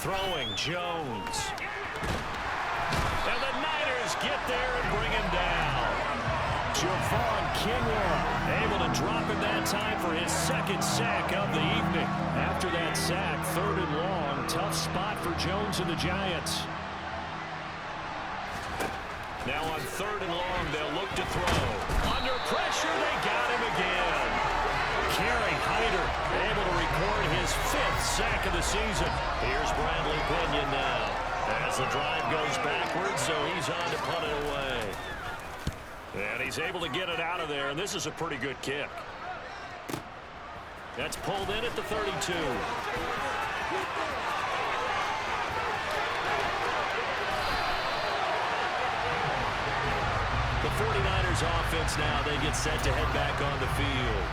Throwing, Jones. And the Niners get there and bring him down. Javon Kinlaw able to drop him that time for his second sack of the evening. After that sack, 3rd and long, tough spot for Jones and the Giants. Now on 3rd and long, they'll look to throw. Under pressure, they got him again. Kerry Hyder able to record his 5th sack of the season. Here's Bradley Pinion now. As the drive goes backwards, so he's on to punt it away. And he's able to get it out of there, and this is a pretty good kick. That's pulled in at the 32. The 49ers offense now, they get set to head back on the field.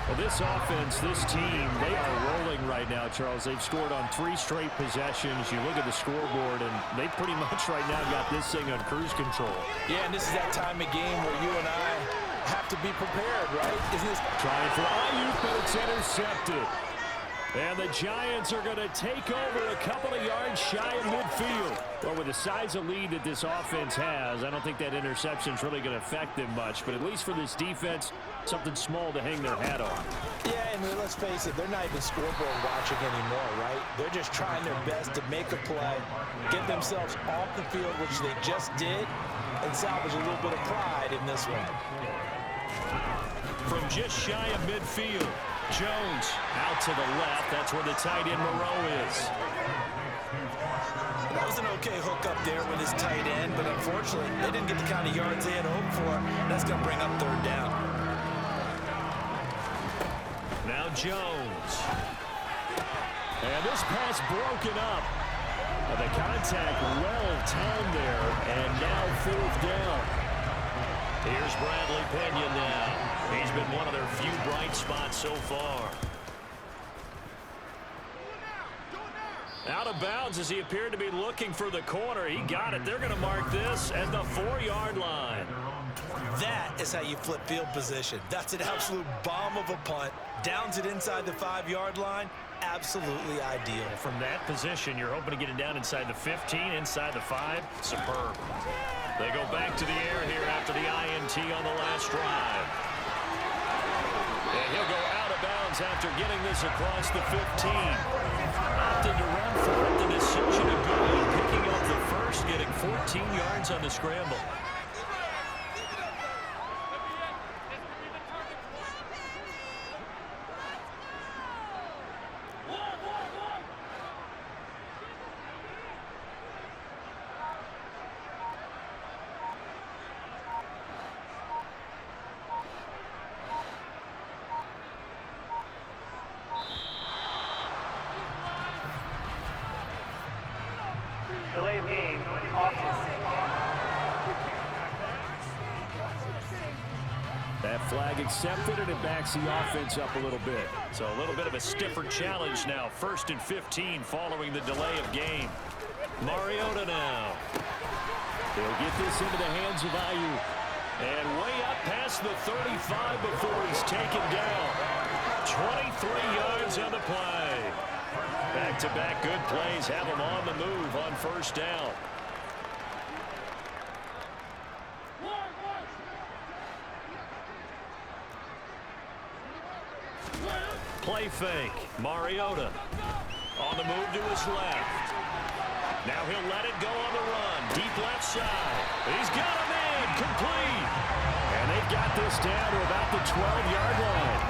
Well, this offense, this team, they are rolling right now, Charles. They've scored on 3 straight possessions. You look at the scoreboard, and they pretty much right now got this thing on cruise control. Yeah, and this is that time of game where you and I have to be prepared, right? Isn't this trying for Ayuk, but it's intercepted. And the Giants are going to take over a couple of yards shy of midfield. Well, with the size of lead that this offense has, I don't think that interception is really going to affect them much. But at least for this defense, something small to hang their hat on. Yeah, and let's face it, they're not even scoreboard watching anymore, right? They're just trying their best to make a play, get themselves off the field, which they just did, and salvage a little bit of pride in this one. From just shy of midfield, Jones out to the left. That's where the tight end Moreau is. That was an okay hook up there with his tight end, but unfortunately, they didn't get the kind of yards they had hoped for. That's going to bring up 3rd down. Now Jones. And this pass broken up. The contact well timed there, and now 4th down. Here's Bradley Pinion now. He's been one of their few bright spots so far. Out of bounds as he appeared to be looking for the corner. He got it. They're going to mark this at the 4-yard line. That is how you flip field position. That's an absolute bomb of a punt. Downs it inside the 5-yard line. Absolutely ideal. From that position, you're hoping to get it down inside the 15, inside the 5. Superb. They go back to the air here after the INT on the last drive. And he'll go out of bounds after getting this across the 15. Opted to run for it. The decision to go in, picking up the first, getting 14 yards on the scramble. Delay of game. That flag accepted, and it backs the offense up a little bit. So a little bit of a stiffer challenge now. 1st and 15 following the delay of game. Mariota now. He'll get this into the hands of Ayuk. And way up past the 35 before he's taken down. 23 yards on the play. Back-to-back good plays have him on the move on 1st down. Play fake. Mariota on the move to his left. Now he'll let it go on the run. Deep left side. He's got him in. Complete. And they've got this down to about the 12-yard line.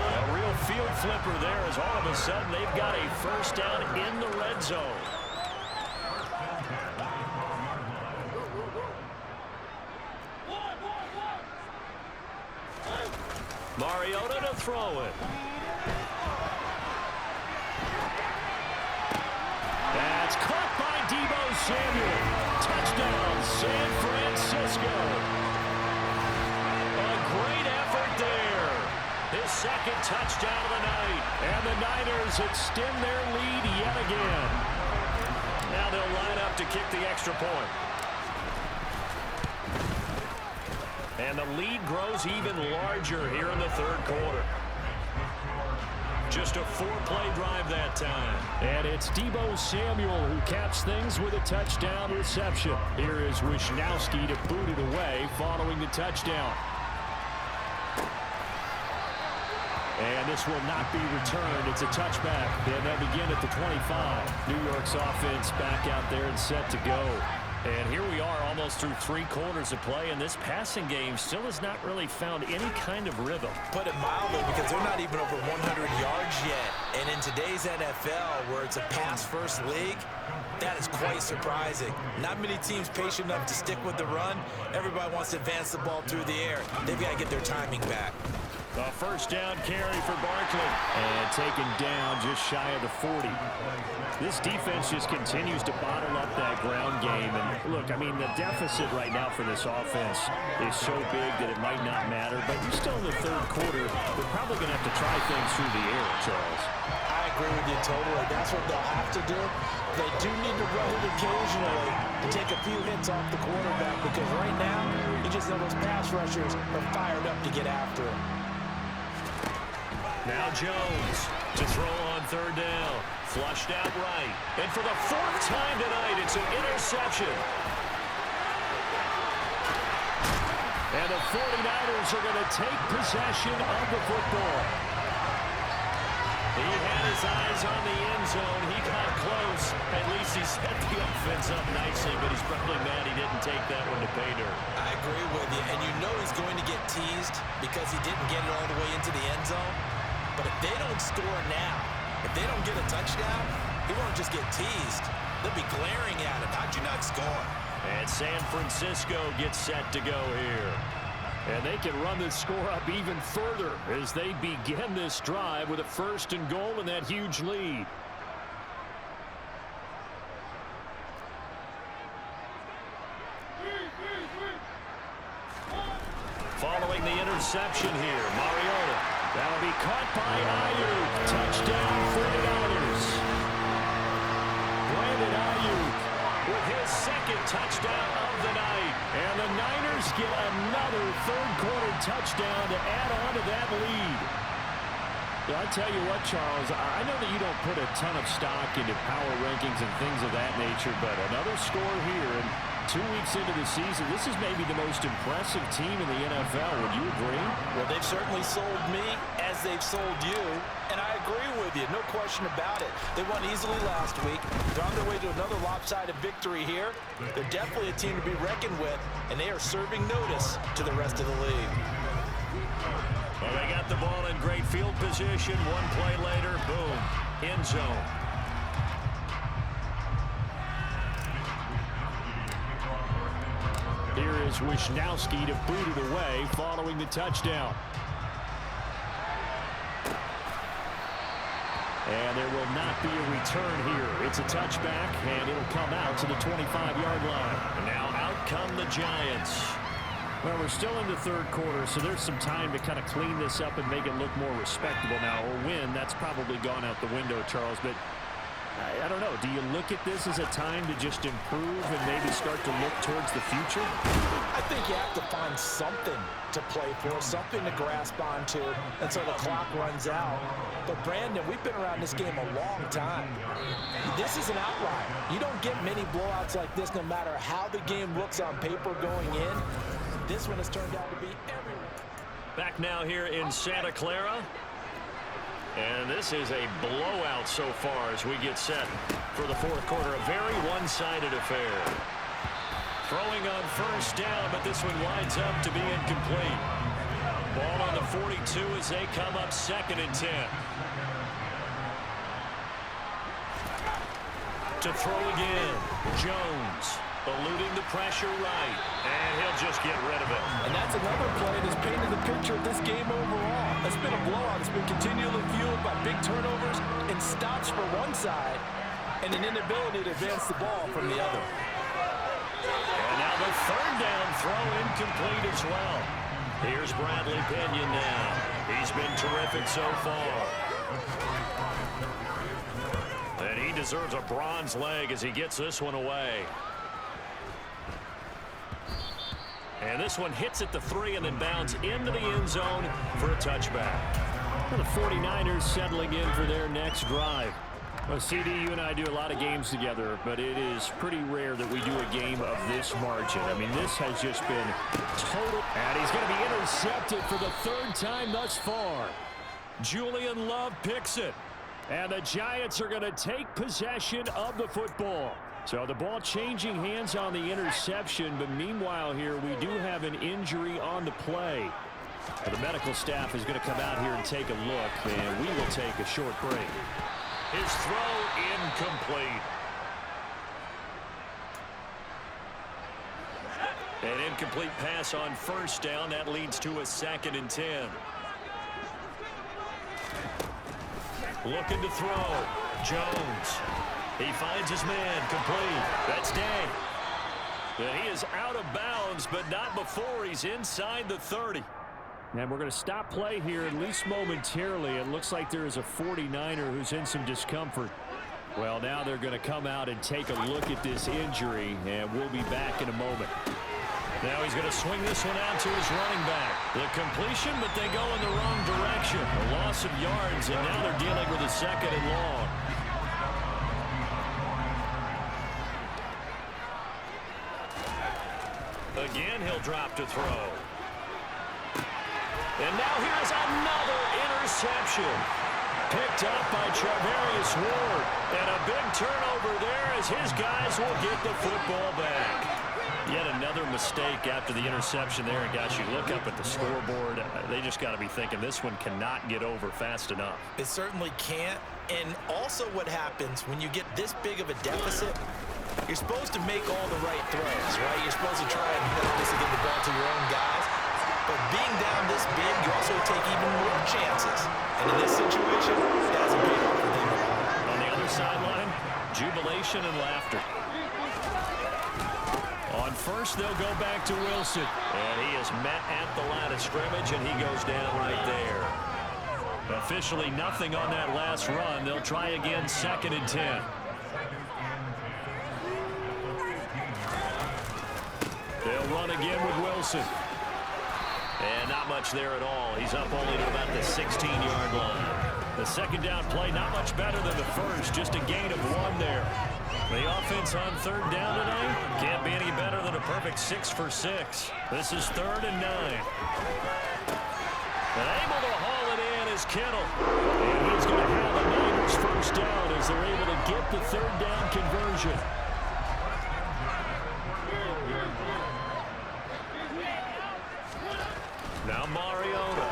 A real field flipper there as all of a sudden they've got a 1st down in the red zone. Mariota to throw it. That's caught by Deebo Samuel. Touchdown, San Francisco. A great effort there. His 2nd touchdown of the night. And the Niners extend their lead yet again. Now they'll line up to kick the extra point. And the lead grows even larger here in the 3rd quarter. Just a 4-play drive that time. And it's Deebo Samuel who caps things with a touchdown reception. Here is Wisnowski to boot it away following the touchdown. And this will not be returned. It's a touchback. And they'll begin at the 25. New York's offense back out there and set to go. And here we are almost through 3 quarters of play, and this passing game still has not really found any kind of rhythm. Put it mildly, because they're not even over 100 yards yet. And in today's NFL, where it's a pass-first league, that is quite surprising. Not many teams patient enough to stick with the run. Everybody wants to advance the ball through the air. They've got to get their timing back. A first down carry for Barkley. And taken down just shy of the 40. This defense just continues to bottle up that ground game. And look, I mean, the deficit right now for this offense is so big that it might not matter. But you're still in the 3rd quarter. They're probably going to have to try things through the air, Charles. I agree with you totally. That's what they'll have to do. They do need to run it occasionally to take a few hits off the quarterback, because right now, you just know those pass rushers are fired up to get after him. Now Jones to throw on 3rd down. Flushed out right. And for the 4th time tonight, it's an interception. And the 49ers are going to take possession of the football. He had his eyes on the end zone. He got close. At least he set the offense up nicely, but he's probably mad he didn't take that one to pay dirt. I agree with you, and you know he's going to get teased because he didn't get it all the way into the end zone. But if they don't score now, if they don't get a touchdown, he won't just get teased. They'll be glaring at him. How'd you not score? And San Francisco gets set to go here. And they can run this score up even further as they begin this drive with a 1st and goal and that huge lead. Following the interception here, Mariota. That'll be caught by Ayuk. Touchdown 49ers. Brandon Ayuk with his 2nd touchdown of the night. And the Niners get another 3rd quarter touchdown to add on to that lead. Yeah, I tell you what, Charles, I know that you don't put a ton of stock into power rankings and things of that nature, but another score here, and 2 weeks into the season, this is maybe the most impressive team in the NFL. Would you agree? Well, they've certainly sold me as they've sold you, and I agree with you, no question about it. They won easily last week. They're on their way to another lopsided victory here. They're definitely a team to be reckoned with, and they are serving notice to the rest of the league. Well, they got the ball in great field position. One play later, boom, end zone. Here is Wisnowski to boot it away following the touchdown. And there will not be a return here. It's a touchback, and it'll come out to the 25-yard line. And now out come the Giants. Well, we're still in the 3rd quarter, so there's some time to kind of clean this up and make it look more respectable now. A win, that's probably gone out the window, Charles, but I don't know. Do you look at this as a time to just improve and maybe start to look towards the future? I think you have to find something to play for, something to grasp onto until the clock runs out. But, Brandon, we've been around this game a long time. This is an outlier. You don't get many blowouts like this no matter how the game looks on paper going in. This one has turned out to be everywhere. Back now here in Santa Clara. And this is a blowout so far as we get set for the 4th quarter. A very one-sided affair. Throwing on 1st down, but this one winds up to be incomplete. Ball on the 42 as they come up 2nd and 10. To throw again, Jones. Eluding the pressure right, and he'll just get rid of it. And that's another play that's painted the picture of this game overall. It's been a blowout. It's been continually fueled by big turnovers and stops for one side and an inability to advance the ball from the other. And now the 3rd down throw incomplete as well. Here's Bradley Pinion now. He's been terrific so far. And he deserves a bronze leg as he gets this one away. And this one hits at the 3 and then bounds into the end zone for a touchback. And the 49ers settling in for their next drive. Well, CD, you and I do a lot of games together, but it is pretty rare that we do a game of this margin. I mean, this has just been total. And he's going to be intercepted for the third time thus far. Julian Love picks it. And the Giants are going to take possession of the football. So the ball changing hands on the interception, but meanwhile here we do have an injury on the play. The medical staff is going to come out here and take a look, and we will take a short break. His throw incomplete. An incomplete pass on first down. That leads to a 2nd and 10. Looking to throw. Jones. He finds his man. Complete. That's Day. And he is out of bounds, but not before he's inside the 30. And we're going to stop play here, at least momentarily. It looks like there is a 49er who's in some discomfort. Well, now they're going to come out and take a look at this injury, and we'll be back in a moment. Now he's going to swing this one out to his running back. The completion, but they go in the wrong direction. A loss of yards, and now they're dealing with a 2nd and long. Again, he'll drop to throw. And now here's another interception. Picked up by Charvarius Ward. And a big turnover there as his guys will get the football back. Yet another mistake after the interception there. And guys, you look up at the scoreboard, they just got to be thinking this one cannot get over fast enough. It certainly can't. And also what happens when you get this big of a deficit, you're supposed to make all the right throws, right? You're supposed to try and obviously get the ball to your own guys. But being down this big, you also take even more chances. And in this situation, it hasn't paid off for them at all. On the other sideline, jubilation and laughter. On first, they'll go back to Wilson. And he is met at the line of scrimmage, and he goes down right there. Officially nothing on that last run. They'll try again, 2nd and 10. They'll run again with Wilson. And not much there at all. He's up only to about the 16-yard line. The 2nd down play, not much better than the first. Just a gain of 1 there. The offense on 3rd down today can't be any better than a perfect 6 for 6. This is 3rd and 9. And able to haul it in is Kittle. And he's going to have a Niners first down as they're able to get the 3rd down conversion. Now Mariota.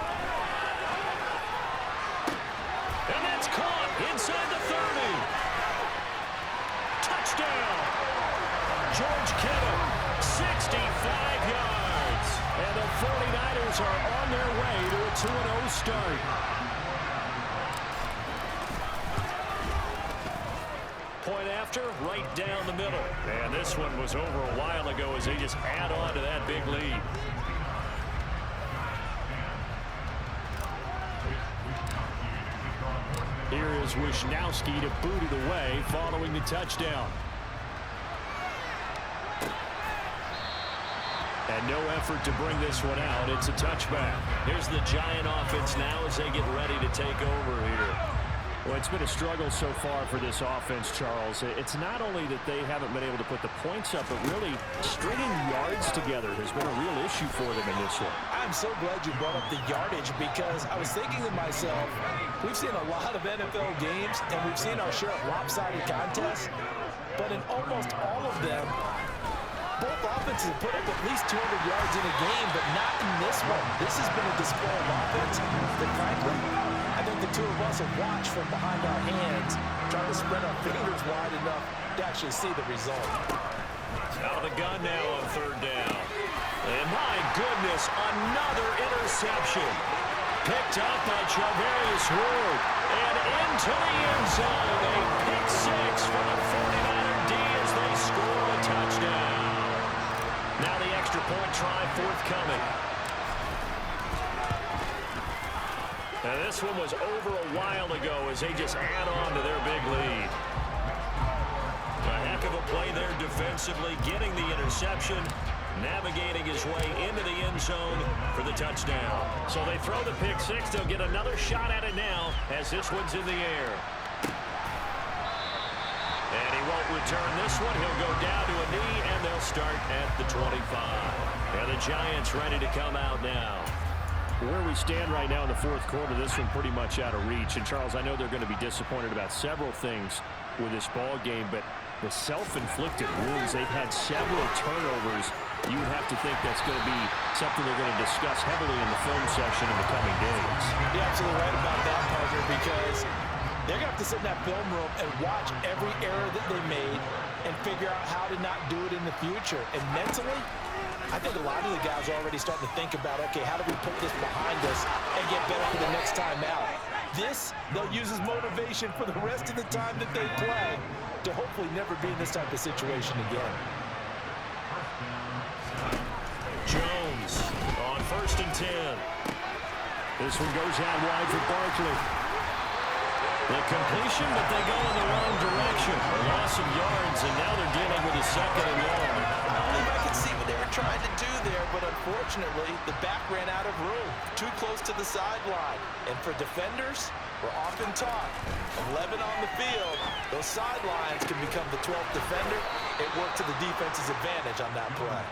And that's caught inside the 30. Touchdown. George Kittle, 65 yards. And the 49ers are on their way to a 2-0 start. Point after, right down the middle. And this one was over a while ago as they just add on to that big lead. Here is Wisnowski to boot it away following the touchdown. And no effort to bring this one out. It's a touchback. Here's the Giant offense now as they get ready to take over here. Well, it's been a struggle so far for this offense, Charles. It's not only that they haven't been able to put the points up, but really stringing yards together has been a real issue for them in this one. I'm so glad you brought up the yardage because I was thinking to myself, we've seen a lot of NFL games and we've seen our share of lopsided contests, but in almost all of them, both offenses have put up at least 200 yards in a game, but not in this one. This has been a display of offense that, frankly, I think the two of us have watched from behind our hands, trying to spread our fingers wide enough to actually see the result. Out of the gun now on 3rd down. And my goodness, another interception. Picked up by Charvarius Ward. And into the end zone. A pick 6 for the 49er D as they score a touchdown. Now the extra point try forthcoming. Now this one was over a while ago as they just add on to their big lead. A heck of a play there defensively, getting the interception, navigating his way into the end zone for the touchdown. So they throw the pick 6. They'll get another shot at it now as this one's in the air. return this one. He'll go down to a knee, and they'll start at the 25. And the Giants ready to come out now. Where we stand right now in the fourth quarter, this one pretty much out of reach. And, Charles, I know they're going to be disappointed about several things with this ball game, but the self-inflicted wounds, they've had several turnovers. You would have to think that's going to be something they're going to discuss heavily in the film session in the coming days. You're absolutely right about that, partner, because they're going to have to sit in that film room and watch every error that they made and figure out how to not do it in the future. And mentally, I think a lot of the guys are already starting to think about, okay, how do we put this behind us and get better for the next time out? This, they'll use as motivation for the rest of the time that they play to hopefully never be in this type of situation again. Jones on 1st and 10. This one goes out wide for Barkley. The completion, but they go in the wrong direction. A loss of yards, and now they're dealing with a 2nd and long. I believe I can see what they were trying to do there, but unfortunately, the back ran out of room, too close to the sideline. And for defenders, we're often taught, 11 on the field, those sidelines can become the 12th defender. It worked to the defense's advantage on that play.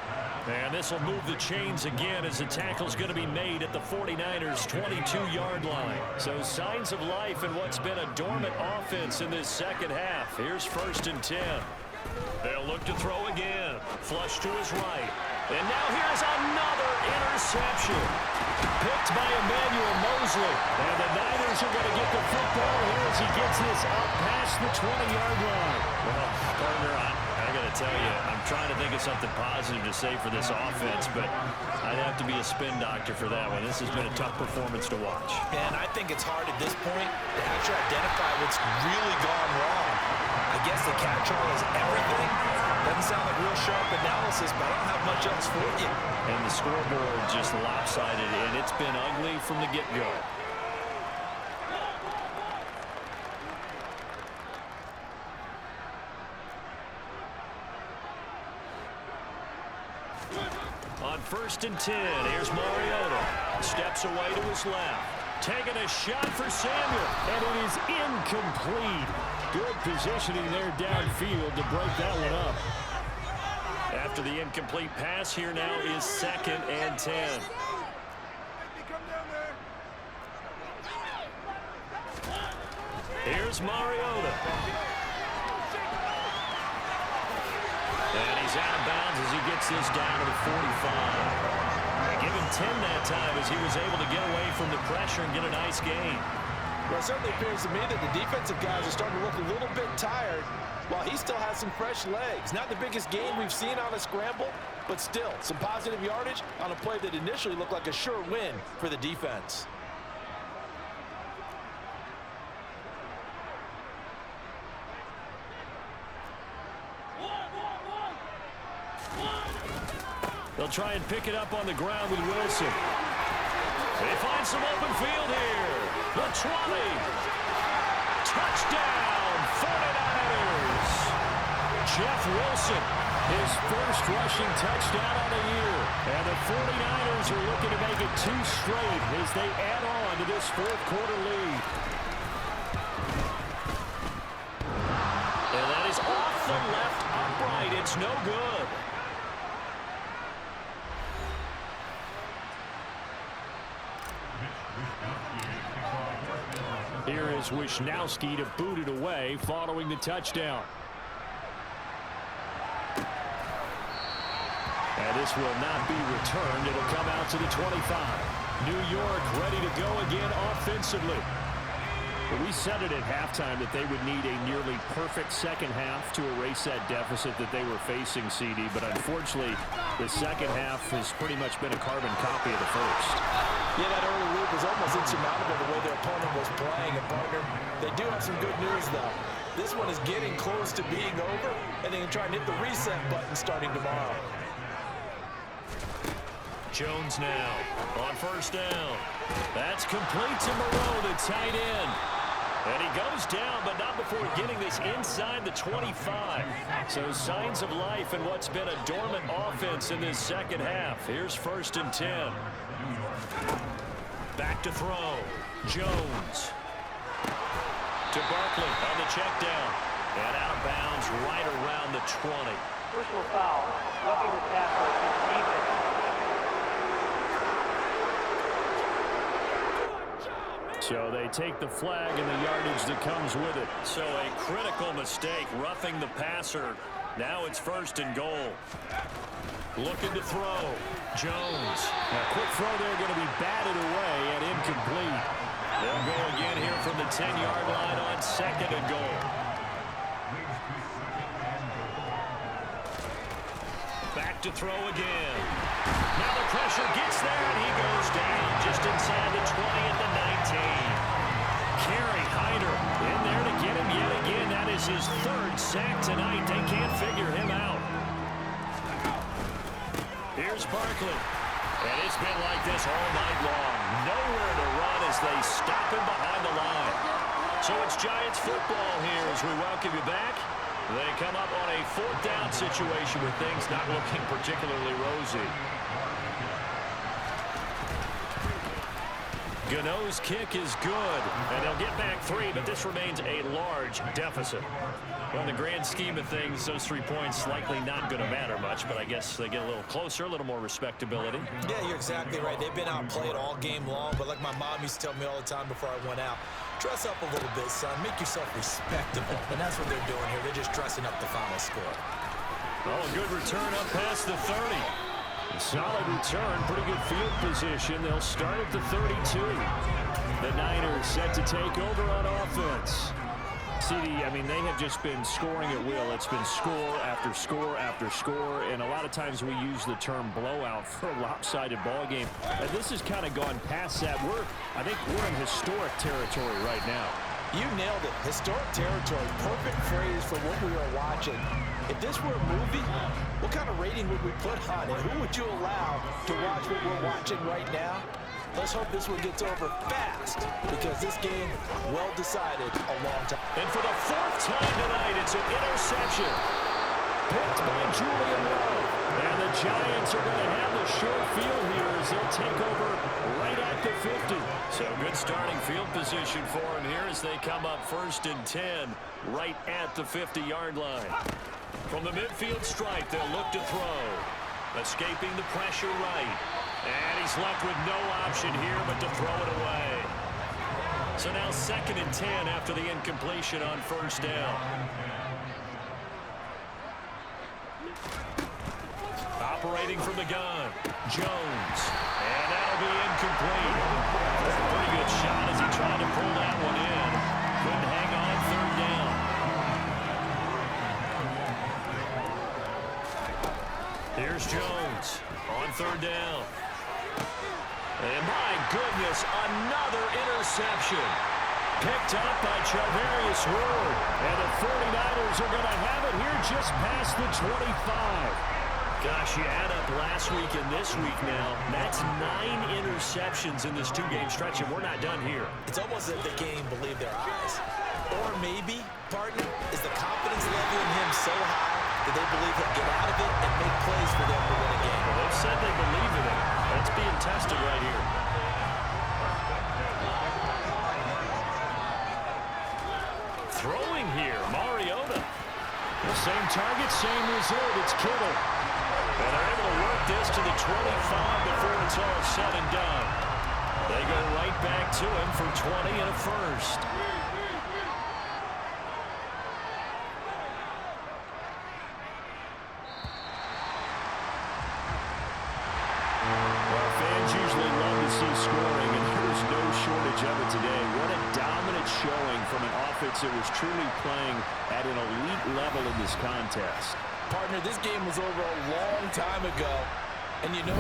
And this will move the chains again as the tackle's going to be made at the 49ers' 22-yard line. So signs of life in what's been a dormant offense in this second half. Here's 1st and 10. They'll look to throw again. Flush to his right. And now here's another interception. Picked by Emmanuel Mosley. And the Niners are going to get the football here as he gets this up past the 20-yard line. Well, partner, I got to tell you, I'm trying to think of something positive to say for this offense, but I'd have to be a spin doctor for that one. This has been a tough performance to watch. And I think it's hard at this point to actually identify what's really gone wrong. I guess the catch-all is everything. Doesn't sound like real sharp analysis, but I don't have much else for you. And the scoreboard just lopsided, and it's been ugly from the get-go. On 1st and 10, here's Mariota. Steps away to his left. Taking a shot for Samuel. And it is incomplete. Good positioning there downfield to break that one up. After the incomplete pass, here now is 2nd and 10. Here's Mariota. And he's out of bounds as he gets this down to the 45. They give him 10 that time as he was able to get away from the pressure and get a nice gain. Well, it certainly appears to me that the defensive guys are starting to look a little bit tired while he still has some fresh legs. Not the biggest gain we've seen on a scramble, but still some positive yardage on a play that initially looked like a sure win for the defense. They'll try and pick it up on the ground with Wilson. They find some open field here. The 20. Touchdown, 49ers. Jeff Wilson, his first rushing touchdown on the year. And the 49ers are looking to make it 2 straight as they add on to this fourth quarter lead. And that is off the left upright. It's no good. Here is Wisnowski to boot it away following the touchdown. And this will not be returned. It'll come out to the 25. New York ready to go again offensively. But we said it at halftime that they would need a nearly perfect second half to erase that deficit that they were facing, CD. But unfortunately, the second half has pretty much been a carbon copy of the first. Yeah, that early lead was almost insurmountable the way their opponent was playing. And, partner, they do have some good news, though. This one is getting close to being over, and they can try and hit the reset button starting tomorrow. Jones now on 1st down. That's complete to Moreau, the tight end. And he goes down, but not before getting this inside the 25. So signs of life in what's been a dormant offense in this second half. Here's 1st and 10. Back to throw. Jones. To Barkley on the check down. And out of bounds right around the 20. Personal foul. Roughing the tackle. Defense. So they take the flag and the yardage that comes with it. So a critical mistake, roughing the passer. Now it's 1st and goal. Looking to throw. Jones. A quick throw there, going to be batted away and incomplete. They'll go again here from the 10-yard line on 2nd and goal. Back to throw again. Now the pressure gets there, and he goes down just inside the 20 at the 19. Kerry Hyder in there to get him yet again. That is his 3rd sack tonight. They can't figure him out. Here's Barkley. And it's been like this all night long. Nowhere to run as they stop him behind the line. So it's Giants football here as we welcome you back. They come up on a 4th down situation with things not looking particularly rosy. Gano's kick is good, and they'll get back 3, but this remains a large deficit. Well, in the grand scheme of things, those 3 points likely not going to matter much, but I guess they get a little closer, a little more respectability. Yeah, you're exactly right. They've been outplayed all game long, but like my mom used to tell me all the time before I went out, dress up a little bit, son. Make yourself respectable. And that's what they're doing here. They're just dressing up the final score. Oh, a good return up past the 30. Solid return, pretty good field position. They'll start at the 32. The Niners set to take over on offense. CD, I mean, they have just been scoring at will. It's been score after score after score, and a lot of times we use the term blowout for a lopsided ball game. And this has kind of gone past that. I think we're in historic territory right now. You nailed it. Historic territory. Perfect phrase for what we are watching. If this were a movie, what kind of rating would we put on it? Who would you allow to watch what we're watching right now? Let's hope this one gets over fast, because this game, well decided a long time. And for the 4th time tonight, it's an interception. Picked by Julian Love. And the Giants are going to have the short field here as they'll take over right at the 50. So good starting field position for them here as they come up 1st and 10 right at the 50-yard line. From the midfield stripe, they'll look to throw. Escaping the pressure right. And he's left with no option here but to throw it away. So now 2nd and 10 after the incompletion on 1st down. Operating from the gun, Jones. And that'll be incomplete. That's a pretty good shot as he tried to pull that one in. Couldn't hang on 3rd down. Here's Jones on 3rd down. And my goodness, another interception. Picked up by Charvarius Ward. And the 49ers are going to have it here just past the 25. Gosh, you add up last week and this week now. That's 9 interceptions in this 2-game stretch, and we're not done here. It's almost as if they can't even believe their eyes. Or maybe, partner, is the confidence level in him so high that they believe he'll get out of it and make plays for them to win a game. Well, they've said they believe in him. That's being tested right here. Throwing here, Mariota. The same target, same result. It's Kittle. And they're able to work this to the 25 before it's all said and done. They go right back to him for 20 and a 1st. Well, fans usually love to see scoring, and there's no shortage of it today. What a dominant showing from an offense that was truly playing at an elite level in this contest. Partner, this game was over a long time ago, and you know